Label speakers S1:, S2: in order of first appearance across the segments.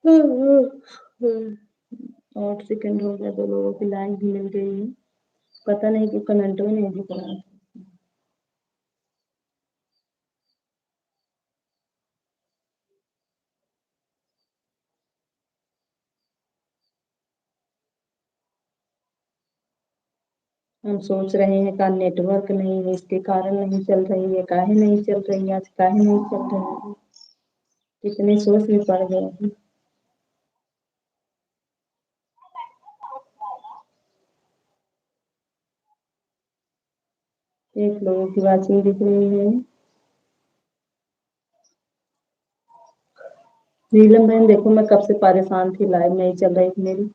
S1: 8 second हो गया, 2 लोगों की लाइन भी मिल गई है। पता नहीं क्यों कमेंट में नहीं दिख रहा। हम सोच रहे हैं का नेटवर्क नहीं है, इसके कारण नहीं चल रही है। काहे नहीं चल रही है आज, काहे नहीं चल रही है, कितने सोच में पड़ गए हैं। एक लोगों की वाचिंग दिख रही है। नीलम बहन देखो, मैं कब से परेशान थी, लाइव नहीं चल रही थी मेरी,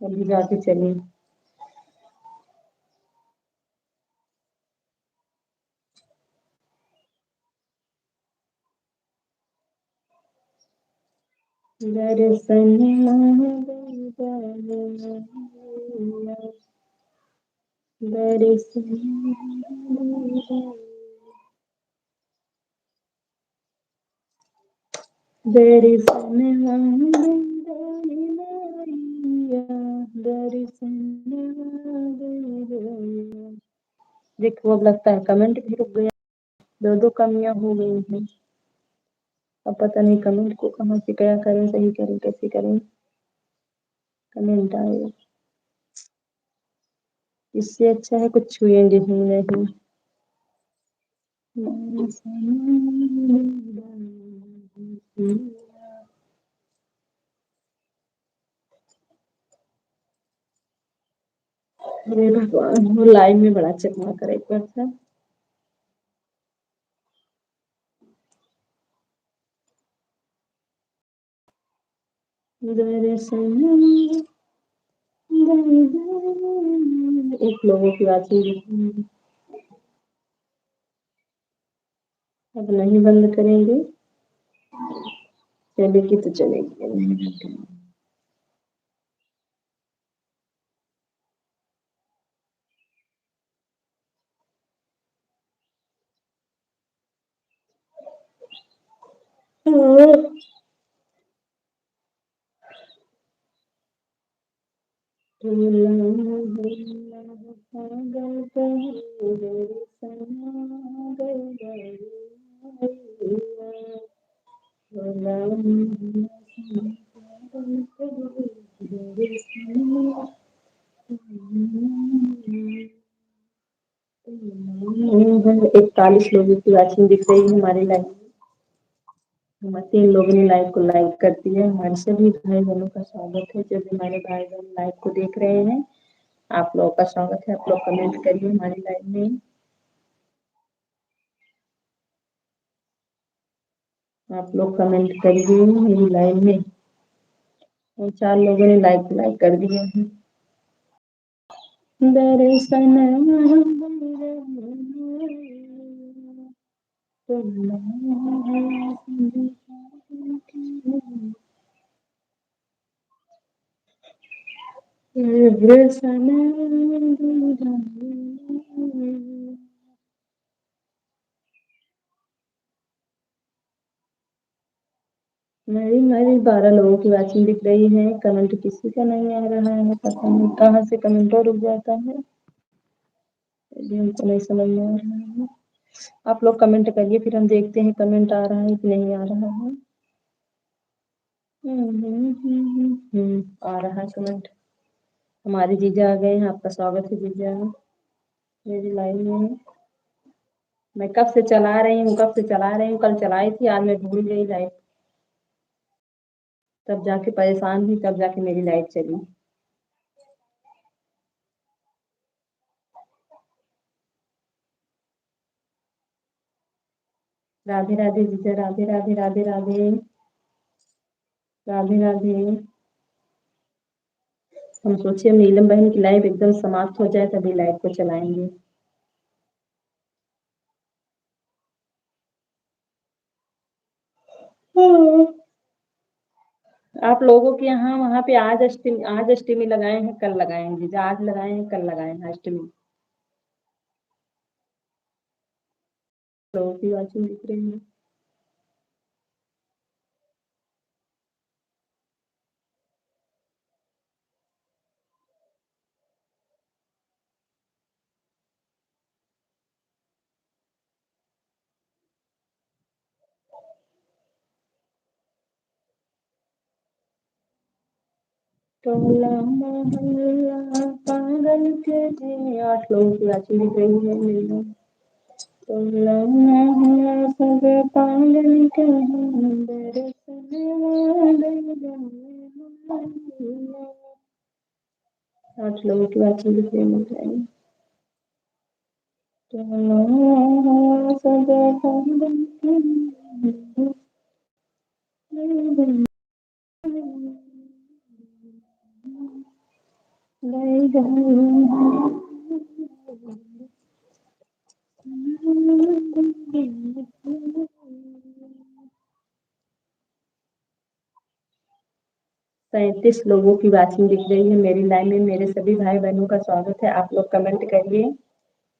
S1: अभी जाके चली। दर्शन देखो, अब लगता है कमेंट भी रुक गया। 2 कमियां हो गई हैं। अब पता नहीं कमेंट को कहाँ से क्या करें, सही करें, कैसे करें। कमेंट आए, इससे अच्छा है कुछ छुएंगे ही नहीं। अरे भगवान, वो लाइव में बड़ा चकमा करे एक बार था। एक लोगों की बात ही, अब नहीं बंद करेंगे, चलेगी तो चलेगी, नहीं बंद करेंगे। इकतालीस लोगों की वाचिंग दिख रही है हमारी लाइव में। हमारे 3 लोगों ने लाइव को लाइक कर दिया है। हमारे सभी भाई बहनों का स्वागत है, जो भी हमारे भाई बहन लाइव को देख रहे हैं, आप लोगों का स्वागत है। आप लोग कमेंट करिए हमारी लाइव में, आप लोग कमेंट करिए मेरी लाइव में। और 4 लोगों ने लाइक कर दिया है। दर्शन मेरी 12 लोगों की वाचिंग दिख रही है। कमेंट किसी का नहीं आ रहा है, पता नहीं कहाँ से कमेंट और रुक जाता है, ये हमको नहीं समझ में आ रहा है। आप लोग कमेंट करिए, फिर हम देखते हैं कमेंट आ रहा है कि नहीं आ रहा है। आ रहा है कमेंट। हमारे जीजा आ गए हैं, आपका स्वागत है जीजा, मेरी लाइव में। मैं कब से चला रही हूँ, कब से चला रही हूँ, कल चलाई थी, आज मैं भूल गई लाइव, तब जाके परेशान हुई, तब जाके मेरी लाइव चली। राधे राधे जीजा, राधे राधे, राधे राधे, राधे राधे। हम सोचे नीलम बहन की लाइव एकदम समाप्त हो जाए तभी लाइव को चलाएंगे। आप लोगों के यहाँ वहाँ पे आज अष्टमी लगाए हैं, कल लगाए हैं जीजा, आज लगाए हैं, कल लगाए हैं अष्टमी। लोगों की वाचिंग दिख रही है। टोला मोहल्ला पागल के हैं, 8 लोगों की वाचिंग दिख रही है मेरी में। टोला मोहल्ला सब पागल के हैं, बरसने वाले मोहल्ला। 8 लोगों की वाचिंग दिख रही है मिल जाएगी। टोला मोहल्ला सब पागल के हैं, सैंतीस लोगों की वाचिंग दिख रही है मेरी लाइव में। मेरे सभी भाई बहनों का स्वागत है। आप लोग कमेंट करिए।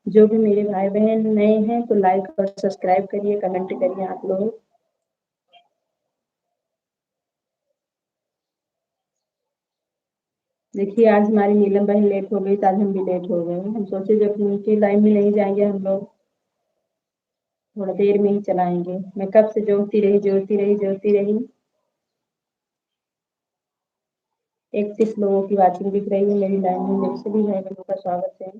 S1: जो भी मेरे भाई बहन नए हैं तो लाइक और सब्सक्राइब करिए, कमेंट करिए आप लोग। देखिए आज हमारी नीलम बहन लेट हो गई तो आज हम भी लेट हो गए। हम सोचे जब उनकी लाइन में नहीं जाएंगे हम लोग थोड़ा देर में ही चलाएंगे। मैं कब से जोड़ती रही। 31 लोगों की वाचिंग दिख रही है मेरी लाइन में। मेरे सभी भाई बहनों का स्वागत है।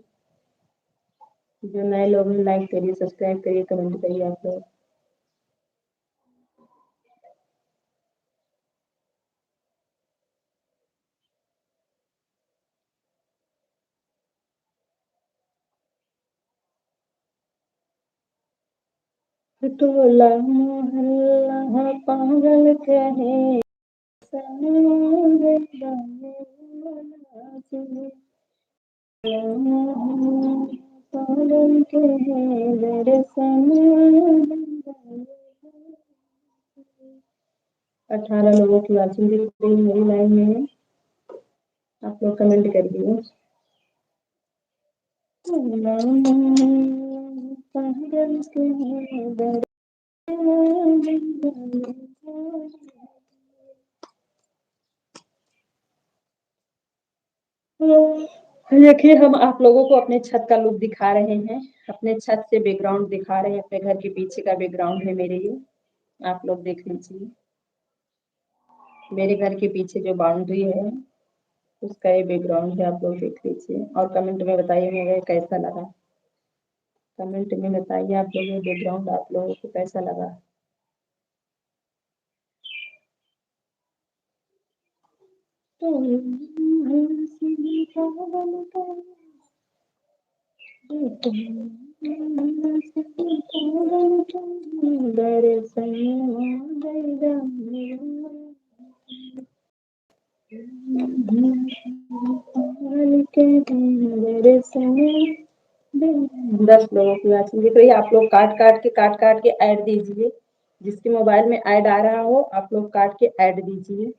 S1: जो नए लोग हैं लाइक करिए, सब्सक्राइब करिए, कमेंट करिए आप लोग। टोला मोहल्ला पागल के हैं, पागल के हैं दरअसल। 18 लोगों की वाचिंग दिख रही है मेरी लाइन में। आप लोग कमेंट कर दिए। पागल के हैं दरअसल। देखिए हम आप लोगों को अपने छत का लुक दिखा रहे हैं। अपने छत से बैकग्राउंड दिखा रहे हैं। अपने घर के पीछे का बैकग्राउंड है मेरे लिए। आप लोग देख लीजिए। मेरे घर के पीछे जो बाउंड्री है उसका ये बैकग्राउंड है। आप लोग देख लीजिए और कमेंट में बताइए मुझे कैसा लगा। कमेंट में बताइए आप लोग ये बैकग्राउंड आप लोगों को कैसा लगा। दस लोगों की वाचिंग दिख रही है। आप लोग काट काट के ऐड दीजिए। जिसके मोबाइल में ऐड आ रहा हो आप लोग काट के ऐड दीजिए।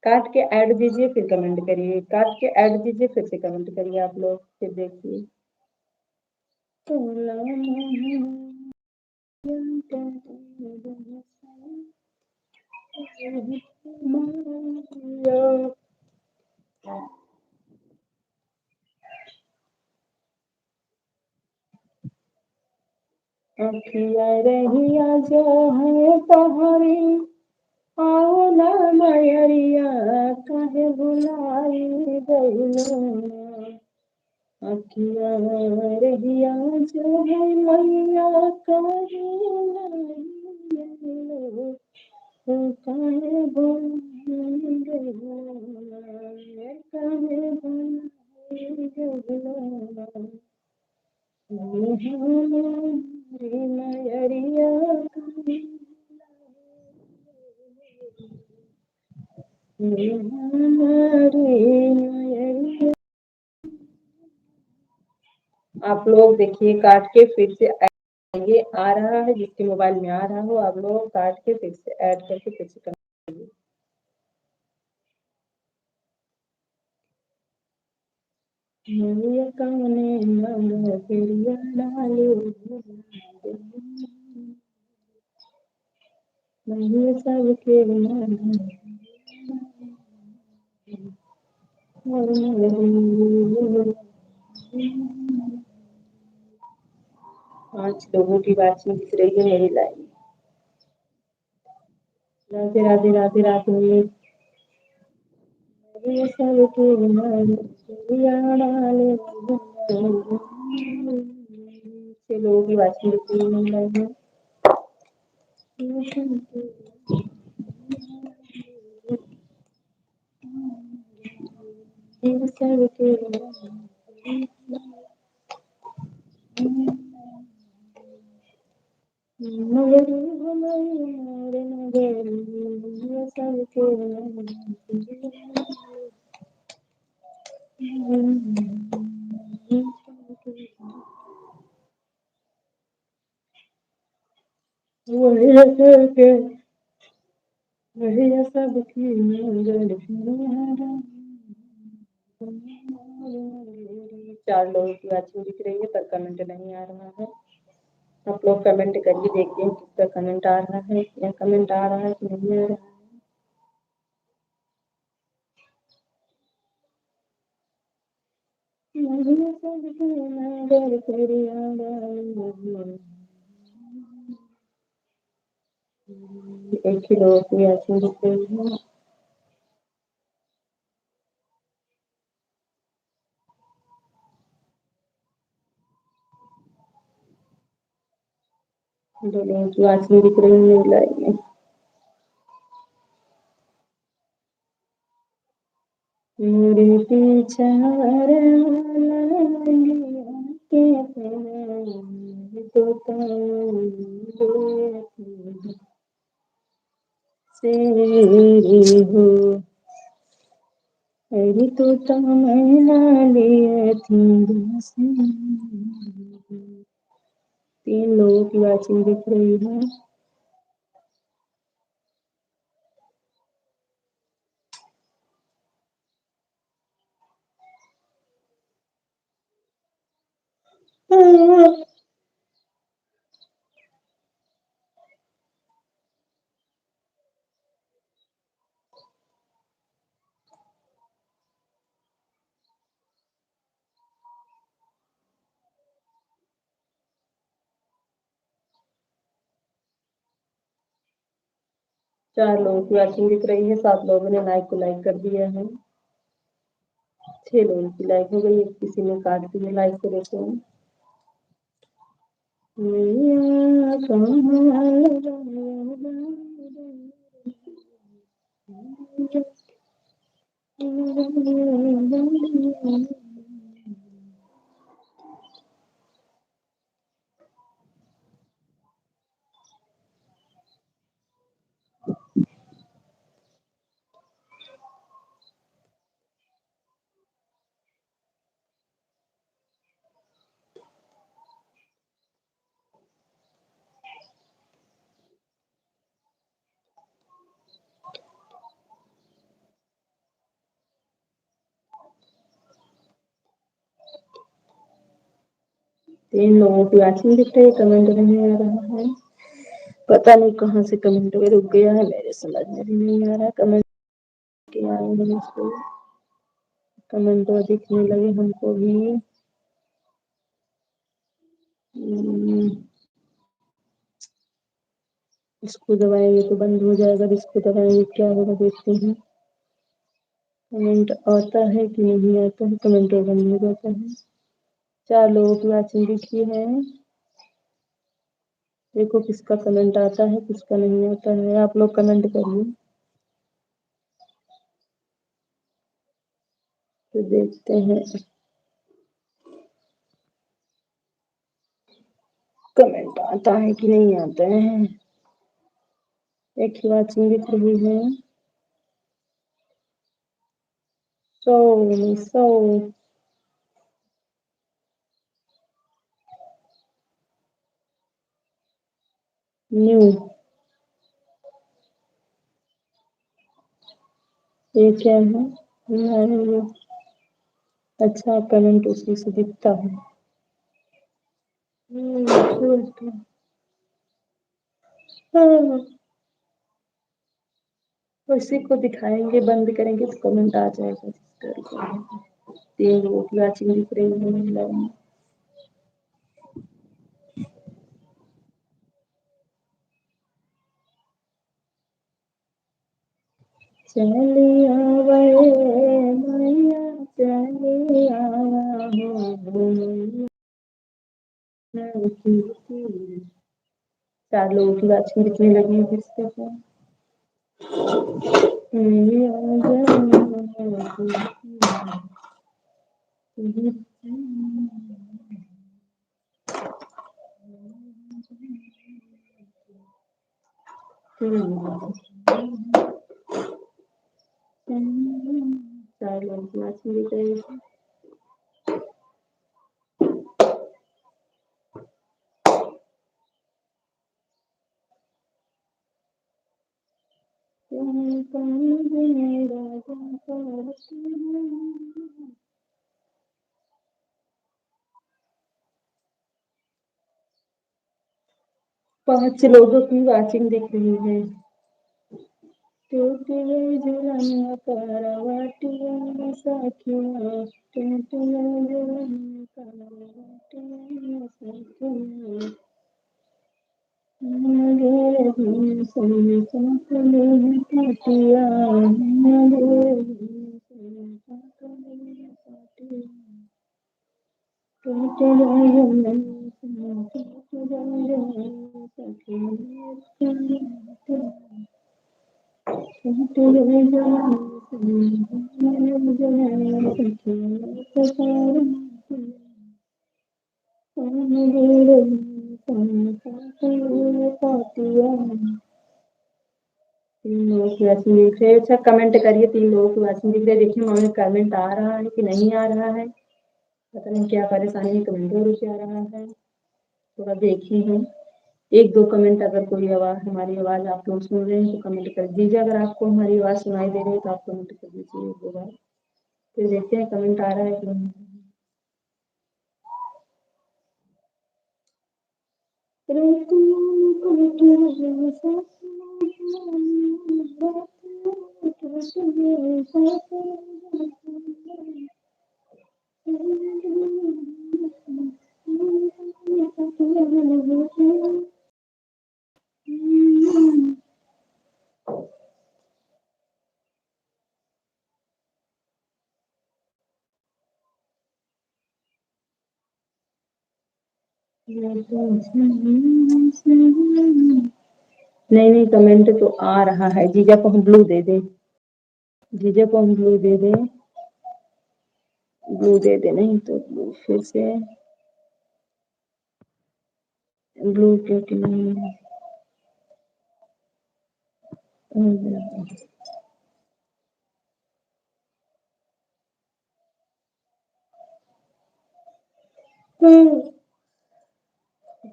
S1: काट के ऐड दीजिए फिर कमेंट करिए। काट के ऐड दीजिए फिर से कमेंट करिए। आप लोग फिर देखिए। अखिया रहिया जो है तोहरी आओ ना मयरिया कहे बुलाई गइलो। अखिया रहिया जो है मैया कहे गइलो, कहे बुलाई गइलो, कहे बुलाई गइलो। आप लोग देखिए काट के फिर से ये आ रहा है। जिसके मोबाइल में आ रहा हो आप लोग काट के फिर से ऐड करके फिर से करिए। सबके 5 लोगों की वाचिंग दिख रही है मेरी लाइन। राधे राधे राधे राधे। ये सब के चलो की बात नहीं वही सबकी मंगल चार लोगों की वाचिंग दिख रही है पर कमेंट नहीं आ रहा है। आप लोग कमेंट करके देखिए किसका कमेंट आ रहा है या कमेंट आ रहा है कि नहीं आ रहा है। एक ही लोगों की वाचिंग दिख रही है। दो लोगों की वाचिंग दिख रही है लाइव में। मेरे पीछे से हो अरे तो तमन्ना लिए थी तीन लोगों की वाचिंग दिख रही है। चार लोगों की वाचिंग दिख रही है। 7 लोगों ने लाइक को लाइक कर दिया है। 6 लोगों की लाइक हो गई। किसी ने काट दिया लाइक को देखो। तीन लोगों की वाचिंग दिख रही है। कमेंट नहीं आ रहा है। पता नहीं कहाँ से कमेंट में रुक गया है। मेरे समझ में भी नहीं आ रहा कमेंट क्या आए हैं इसको। कमेंट तो दिखने लगे हमको भी। इसको दबाएंगे तो बंद हो जाएगा। इसको दबाएंगे क्या होगा देखते हैं। कमेंट आता है कि नहीं आता है। कमेंट और बंद हो जाता है। 4 लोगों की वाचिंग दिखी है। देखो किसका कमेंट आता है किसका नहीं आता है। आप लोग कमेंट करिए तो देखते हैं कमेंट आता है कि नहीं आता है। एक ही वाचिंग दिख रही है। 100 न्यू। ये क्या है। नहीं, अच्छा कमेंट उसी से दिखता है। उसी को दिखाएंगे बंद करेंगे तो कमेंट आ जाएगा। 3 लोगों की वाचिंग दिख रही है। चलिया वे मैया चलिया हो चार लोगों की वाचिंग दिखने लगी है किसके को चार लोगों की वाचिंग दिख रही है। पांच लोगों की वाचिंग दिख रही है। टूटिए जुलमिया करवटिया सखिया टूटिए जुलमिया करवटिया सखिया मेरे भी संग चंचले काटिया मेरे भी संग चंचले काटिया टूटे जुलमिया टूटे जुलमिया सखिया तीन लोगों की वैसे देख रहे अच्छा कमेंट करिए। तीन लोगों की वैसे दिख रहे देखिए मम्मी कमेंट आ रहा है कि नहीं आ रहा है। पता नहीं क्या परेशानी है कमेंट और आ रहा है थोड़ा देखी हूँ। एक दो कमेंट अगर कोई आवाज हमारी आवाज आप लोग सुन रहे हैं तो कमेंट कर दीजिए। अगर आपको हमारी आवाज सुनाई दे रही है तो आप कमेंट कर दीजिए एक दो बार फिर देखते हैं कमेंट आ रहा है कि नहीं। नहीं कमेंट तो आ रहा है। जीजा को हम ब्लू दे दे जीजा को हम ब्लू दे दे नहीं तो ब्लू फिर से ब्लू क्योंकि नहीं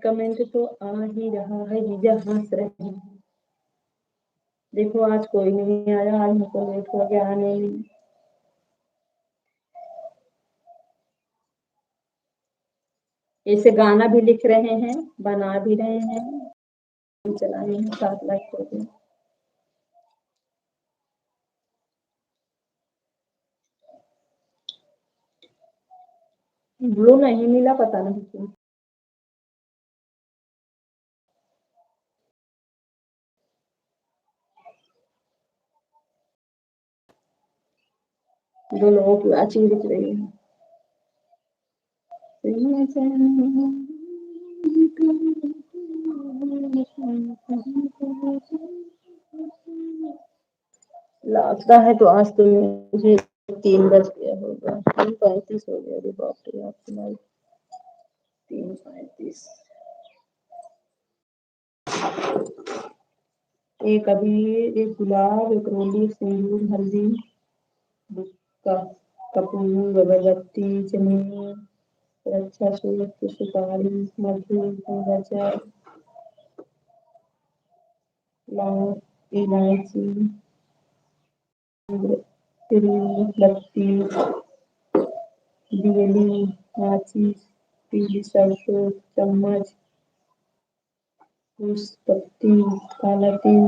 S1: कमेंट तो आ ही रहा है। जीजा हंस रहे हैं। देखो आज कोई नहीं आया। आज हमको लेट हो गया आने में। ऐसे गाना भी लिख रहे हैं बना भी रहे हैं चला रहे हैं 7 लाइक हो गए। ब्लू नहीं मिला पता नहीं क्यों। दो लोगों की वाचिंग दिख रही है। लगता है तो आज तो मुझे 3 बज गया होगा। 3:35 हो गया। अरे बाप रे आपकी लाइफ 3:35। एक अभी एक गुलाब एक रोली सिंदूर हल्दी कपूर अगरबत्ती चमेली रक्षा सूरज सुपारी मधु गजर लौंग इलायची बत्ती दियली माचिस पीली सरसों चम्मच पत्ती काला तिल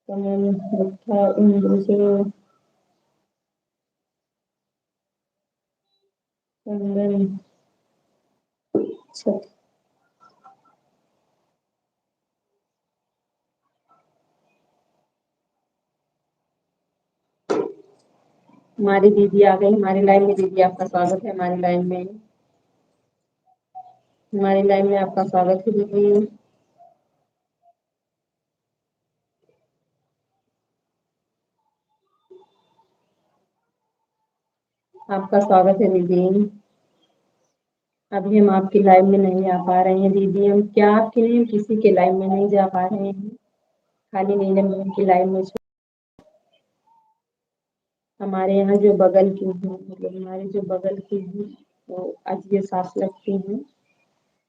S1: कमल मट्ठा इंद्र से चंदन हमारी दीदी आ गई हमारी लाइन में। दीदी आपका स्वागत है हमारी लाइन में। हमारी लाइन में आपका स्वागत है दीदी। आपका स्वागत है दीदी। अभी हम आपकी लाइव में नहीं आ पा रहे हैं दीदी। हम क्या आपके लिए किसी के लाइव में नहीं जा पा रहे हैं। खाली नीलम मैम की लाइव में। हमारे यहाँ जो बगल की हैं, मतलब हमारे जो बगल की हैं वो अजय सास लगती हैं।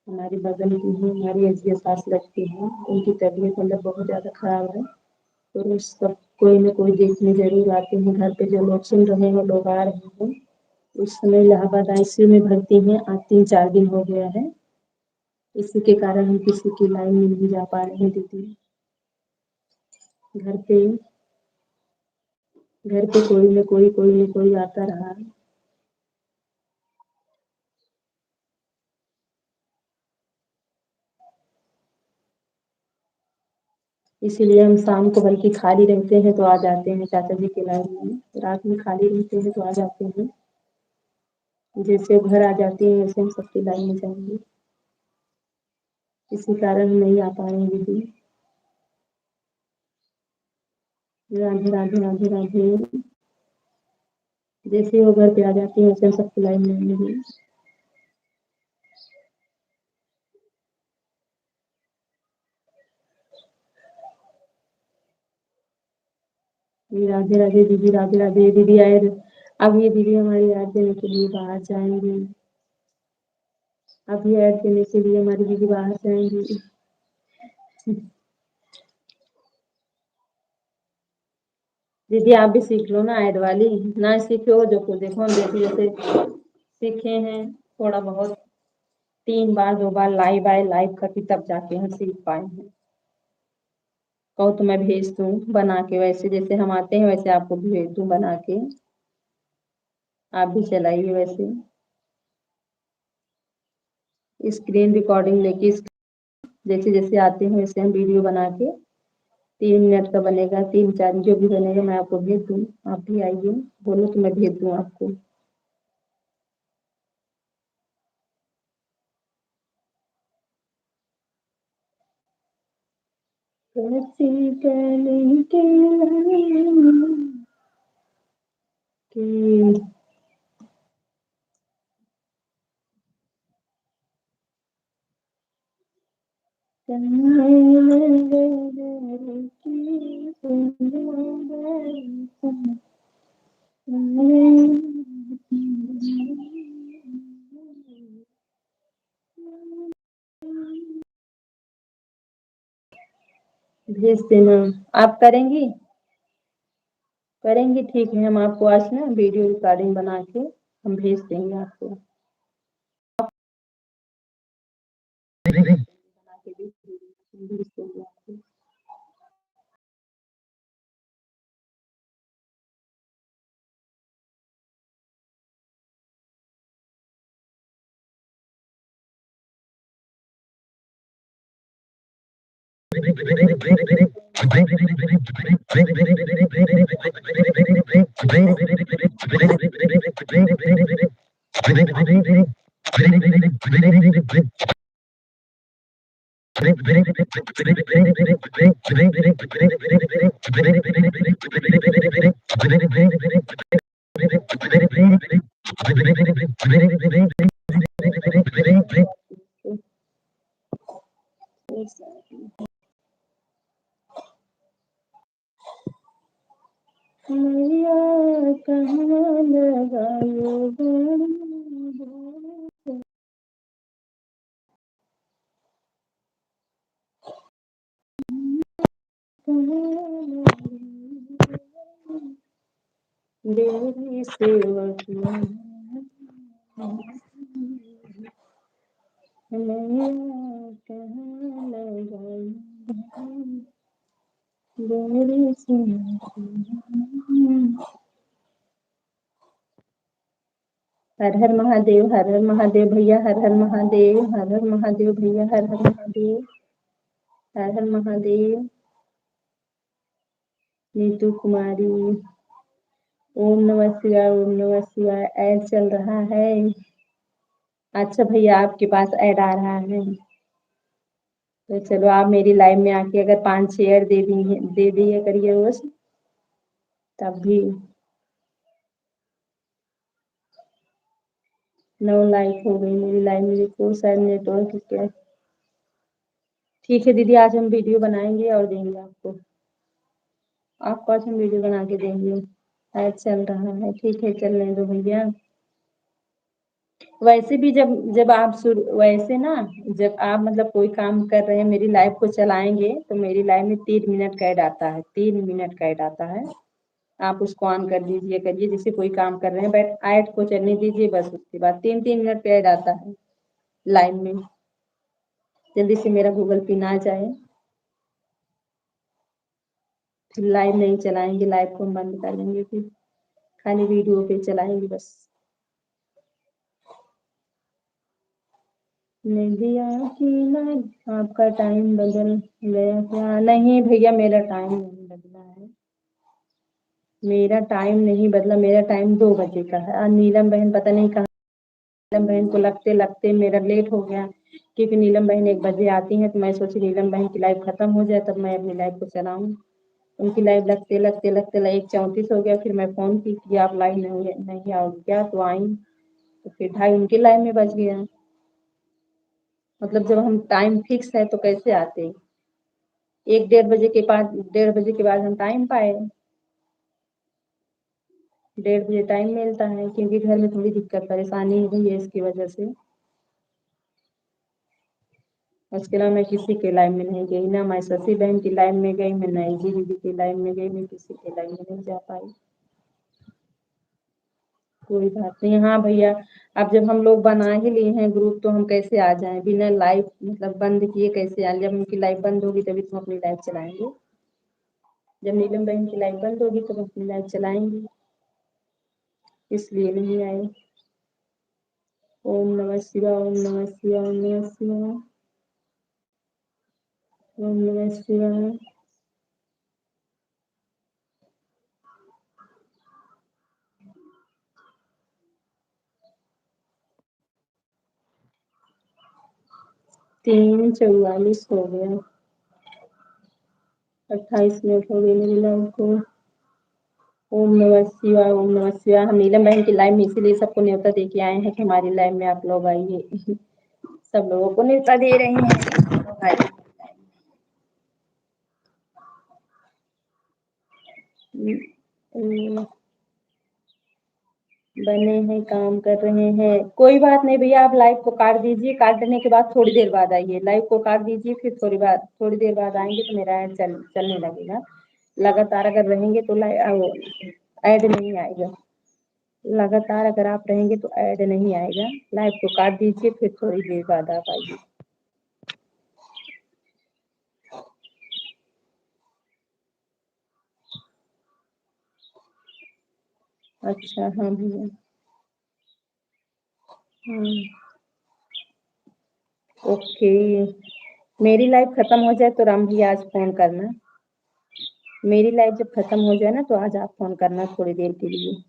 S1: हमारी बगल की हैं, हमारी अजय सास लगती हैं। उनकी तबीयत मतलब बहुत ज़्यादा खराब है। तो उस सब कोई ना कोई देखने जरूर आते हैं। घर पे जो लोग सुन रहे हैं लोग आ रहे हैं। उस समय इलाहाबाद आईसीयू में भर्ती हैं। आज 3-4 दिन हो गया है। इसी के कारण हम किसी की लाइन में नहीं जा पा रहे हैं दीदी। घर पे कोई न कोई आता रहा। इसीलिए हम शाम को बल्कि खाली रहते हैं तो आ जाते हैं चाचा जी के लाइन में। रात में खाली रहते हैं तो आ जाते हैं। जैसे वो घर आ जाती हैं वैसे हम सबकी लाइन में जाएंगे। इसी कारण हम नहीं आ पा रहे हैं दीदी। राधे राधे राधे राधे। जैसे वो घर पे आ जाती है वैसे हम सबकी लाइन में आएंगे। राधे राधे दीदी। राधे राधे दीदी आए। अब ये दीदी हमारी ऐड देने के लिए बाहर जाएंगी। अभी ऐड देने के लिए हमारी दीदी बाहर जाएंगी। दीदी आप भी सीख लो ना ऐड वाली। ना सीखे हो जो को देखो हम जैसे जैसे सीखे हैं थोड़ा बहुत। 3 बार 2 बार लाइव आए लाइव करके तब जाके हम सीख पाए हैं। कहो तो मैं भेज दूँ बना के। वैसे जैसे हम आते हैं वैसे आपको भेज दूँ बना के। आप भी चलाइए वैसे। स्क्रीन रिकॉर्डिंग लेके जैसे जैसे आते हैं वैसे हम वीडियो बना के 3 मिनट का बनेगा 3-4 जो भी बनेगा मैं आपको भेज दूँ। आप भी आइए बोलो तो मैं भेज दूँ आपको। कैसी गली के कि भेज देना। आप करेंगी करेंगी ठीक है। हम आपको आज ना वीडियो रिकॉर्डिंग बना के हम भेज देंगे आपको। बना के भेज देंगे आपको। मैया कहाँ लगायो मेरी सेवक मैया कहाँ लगायो मेरी सेवक। हर हर महादेव हर हर महादेव भैया हर हर महादेव हर हर महादेव भैया हर हर महादेव हर हर महादेव। नीतू कुमारी ओम नमः शिवाय, ओम नमः शिवाय। ऐड चल रहा है। अच्छा भैया, आपके पास ऐड आ रहा है। तो चलो, आप मेरी लाइव में आके अगर 5 शेयर दे दिया करिए बस, तब भी। 9 लाइक हो गई मेरी लाइव में, देखो शायद नेटवर्क क्या। ठीक है दीदी, आज हम वीडियो बनाएंगे और देंगे आपको। आपको आज हम वीडियो बना के देंगे। ऐड चल रहा है, ठीक है, चलने दो भैया। वैसे भी जब जब आप शुरू वैसे ना, जब आप मतलब कोई काम कर रहे हैं, मेरी लाइव को चलाएंगे तो मेरी लाइव में 3 मिनट का ऐड आता है, 3 मिनट का ऐड आता है। आप उसको ऑन कर दीजिए करिए, जैसे कोई काम कर रहे हैं, बट ऐड को चलने दीजिए बस, उसके बाद 3-3 मिनट का ऐड आता है लाइव में। जल्दी से मेरा गूगल पिन आ जाए, फिर लाइव नहीं चलाएंगे, लाइव को हम बंद कर देंगे, फिर खाली वीडियो पे चलाएंगे बस। निधिया की ना, आपका टाइम बदल गया क्या? नहीं भैया, मेरा टाइम नहीं बदला है। मेरा टाइम नहीं बदला, मेरा टाइम 2 बजे का है। नीलम बहन पता नहीं कहाँ। नीलम बहन को लगते लगते मेरा लेट हो गया, क्योंकि नीलम बहन 1 बजे आती हैं, तो मैं सोची नीलम बहन की लाइव खत्म हो जाए तब मैं अपनी लाइव को चलाऊं। उनकी लाइव लगते लगते लगते 1:34 हो गया। फिर मैं फोन की कि आप लाइव नहीं आओगे क्या, तो आई। तो फिर 2:30 उनके लाइव में बज गया। मतलब जब हम टाइम फिक्स है तो कैसे आते? 1-1:30 बजे के बाद हम टाइम पाए। 1:30 बजे टाइम मिलता है, क्योंकि घर में थोड़ी दिक्कत परेशानी हुई है इसकी वजह से। उसके अलावा मैं किसी के लाइव में नहीं गई, ना मैं शशि बहन की लाइव में गई, मैं नैजी दीदी की लाइव में गई, मैं किसी के लाइव में नहीं जा पाई। कोई बात नहीं। हाँ भैया, अब जब हम लोग बना ही लिए हैं ग्रुप, तो हम कैसे आ जाएं बिना लाइव मतलब बंद किए? कैसे आए? जब उनकी लाइव बंद होगी तभी तो हम अपनी लाइव चलाएंगे। जब नीलम बहन की लाइव बंद होगी तब अपनी लाइव चलाएंगे, इसलिए नहीं आए। ओम नमः शिवाय, ओम नमः शिवाय, ओम नमः शिवाय, ओम नमः शिवाय। तीन 44 हो गया, 28 मिनट हो गई मेरी लाइव को। ओम नमः शिवाय, ओम नमः शिवाय। हम नीलम बहन की लाइव में इसीलिए सबको न्योता दे के आए हैं कि हमारी लाइव में आप लोग आइए। सब लोगों को न्योता दे रहे हैं। बने हैं, काम कर रहे हैं। कोई बात नहीं भैया, आप लाइव को काट दीजिए, काटने के बाद थोड़ी देर बाद आइए। लाइव को काट दीजिए, फिर थोड़ी देर बाद आएंगे तो मेरा ऐड चलने लगेगा। लगातार अगर रहेंगे तो ऐड नहीं आएगा। लगातार अगर आप रहेंगे तो ऐड नहीं आएगा। लाइव को काट दीजिए, फिर थोड़ी देर बाद आप आइए। अच्छा, हाँ भैया। हाँ, ओके। मेरी लाइव खत्म हो जाए तो राम भैया आज फोन करना। मेरी लाइव जब खत्म हो जाए ना, तो आज आप फोन करना थोड़ी देर के लिए।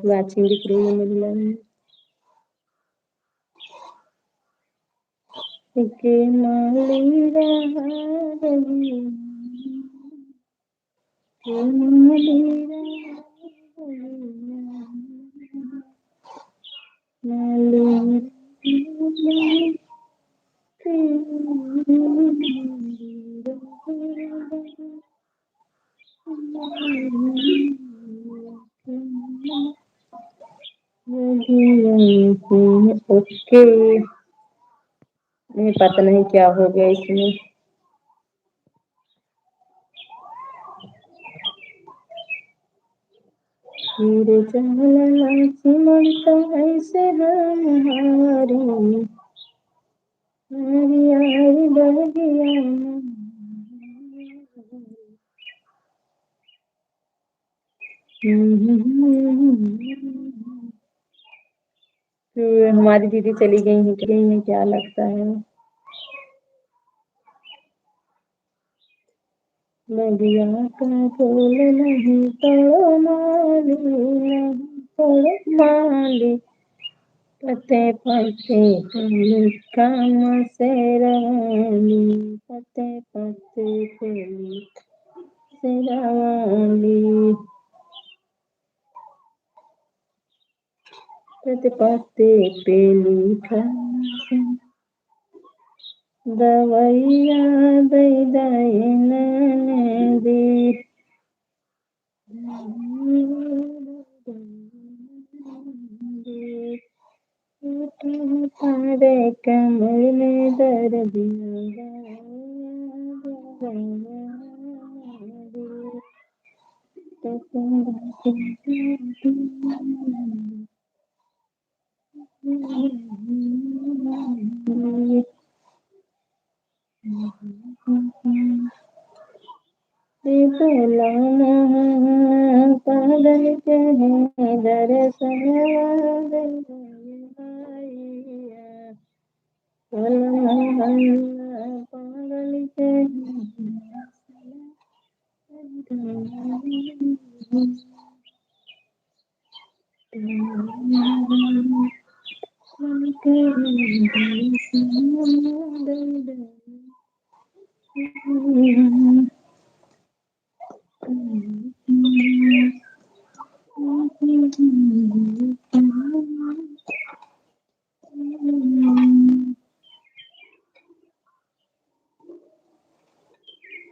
S1: वाचिंग दिख रही है मेरी लाइव में। के माली रहा रही, के माली रहा रही, ओके। नहीं पता नहीं क्या हो गया इसमें। मेरे चलना सिमरता ऐसे हमारी, हमारी यारी बढ़ गया। हमारी दीदी चली गई हैं क्या लगता है। नदिया का फूल नहीं तोड़ो माली, नहीं तोड़ो माली, पते पते फूल काम से रवानी, पते पते फूल से रवानी, पते पते पे लिखा दवैया दई दई नदी, तारे कमर में दर्द पागल कहे दर्शन पागल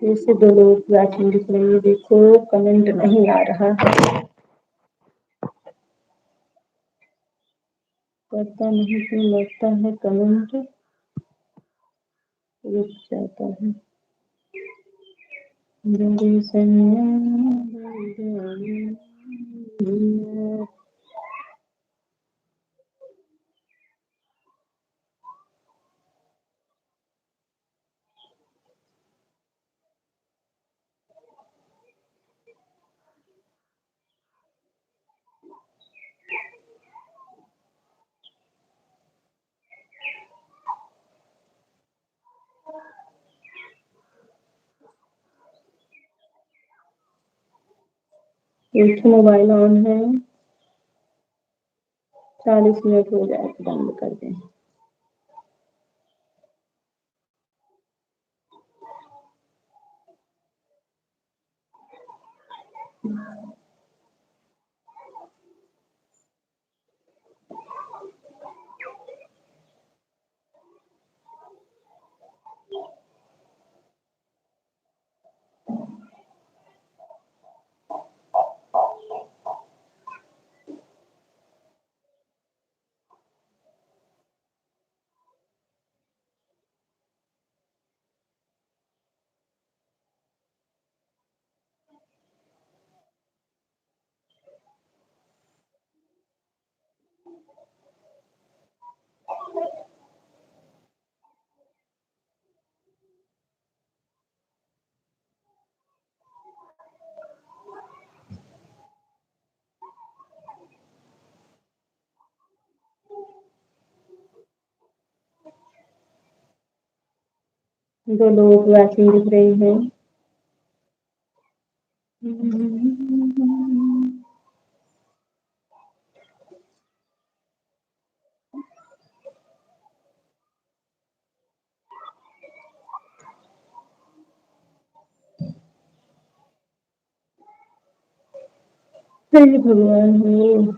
S1: जैसे दो लोग बैठे दिख रही है, देखो कमेंट नहीं आ रहा है, पता नहीं क्यों लगता है कमेंट रुक जाता है। एक मोबाइल ऑन है, 40 मिनट हो जाए तो बंद कर दें। दो लोग वैसे दिख रही है। हे भगवान हो,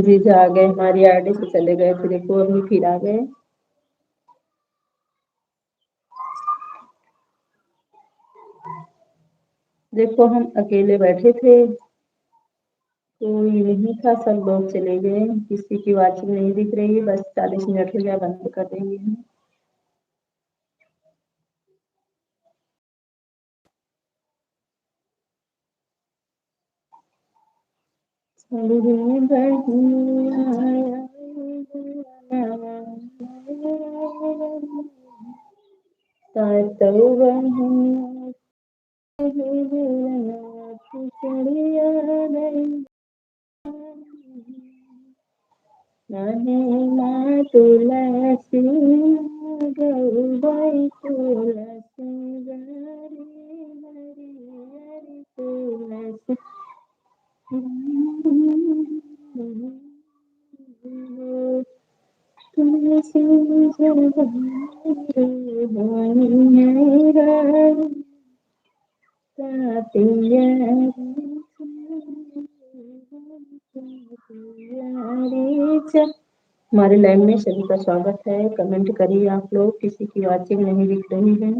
S1: जीजा आ गए, हमारी आईडी से चले गए थे, देखो अभी फिर आ गए। देखो हम अकेले बैठे थे, कोई नहीं था, सब लोग चले गए, किसी की वाचिंग नहीं दिख रही है, बस 40 मिनट हो गया, बंद कर देंगे हम। तुलसी गौरी तुलसी गरी हरि हरि तुलसी तुलसी हमारे लाइव में सभी का स्वागत है। कमेंट करिए आप लोग, किसी की वाचिंग नहीं दिख रही है।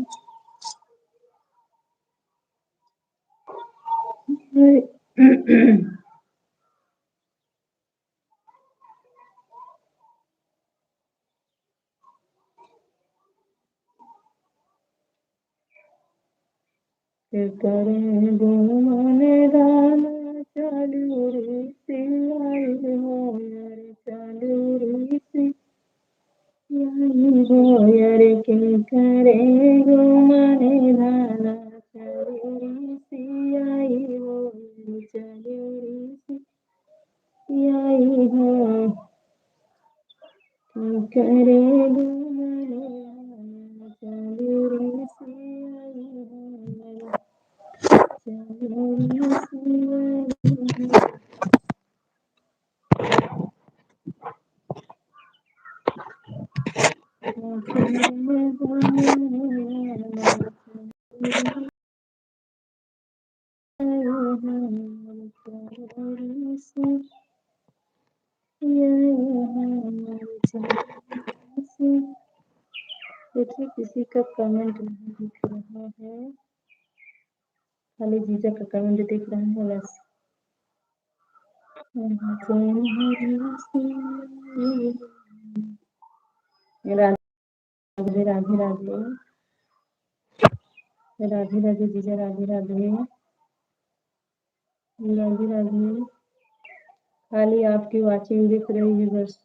S1: करें गुमान गाना चालू रे सिलाई हो यार चालू रे सिलाई हो यार के करे गुमान गाना चालू रे सिलाई हो यार चालू रे सिलाई हो करे गुमान गाना चालू रे सिलाई हो यार देखिए किसी का कमेंट नहीं दिख रहा है, खाली जीजा का कमेंट दिख रहा है बस। राधे राधे राधे राधे राधे जीजा, राधे राधे राधे राधे। खाली आपकी वाचिंग दिख रही है बस।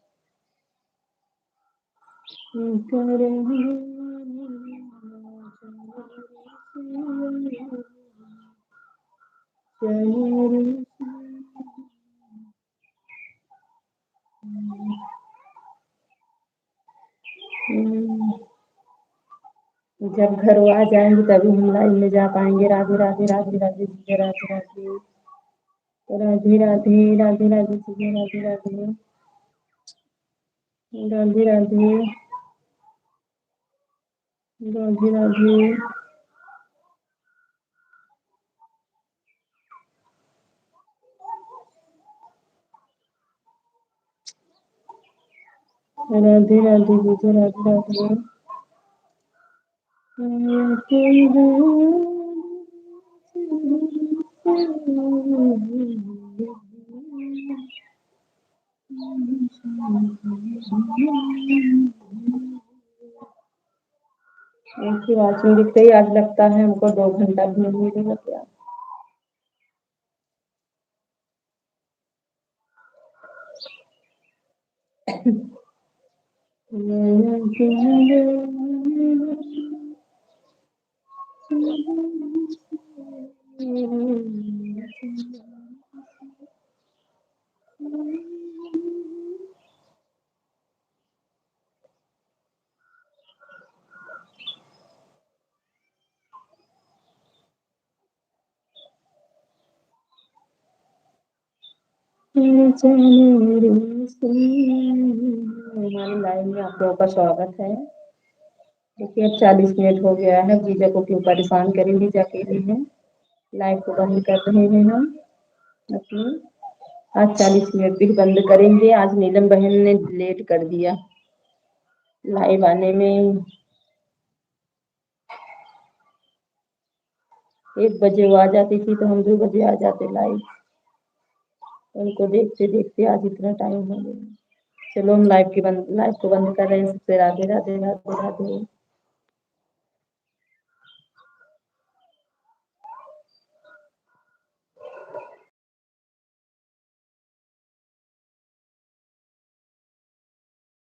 S1: जब घर आ जाएंगे तभी हम लाइन में जा पाएंगे। राधे राधे राधे राधे जीजा, राधे राधे राधे राधे राधे राधे जीजा, राधे राधे राधे राधे राधे राधे राधे राधे जीजा, राधे राधे। ऐसी वाचिंग दिखते ही आज लगता है हमको 2 घंटा भी नहीं मिलेगा क्या। हमारी लाइन में आप लोगों का स्वागत है। देखिए अब 40 मिनट हो गया है, जीजा को क्यों परेशान करें, जीजा अकेले हैं। लाइव को बंद कर रहे हैं हम अपनी। आज 40 मिनट भी बंद करेंगे। आज नीलम बहन ने लेट कर दिया लाइव आने में। 1 बजे वो आ जाती थी तो हम 2 बजे आ जाते लाइव। उनको देखते देखते आज इतना टाइम हो गया। चलो हम लाइव को बंद कर रहे हैं। सबसे राधे राधे राधे राधे।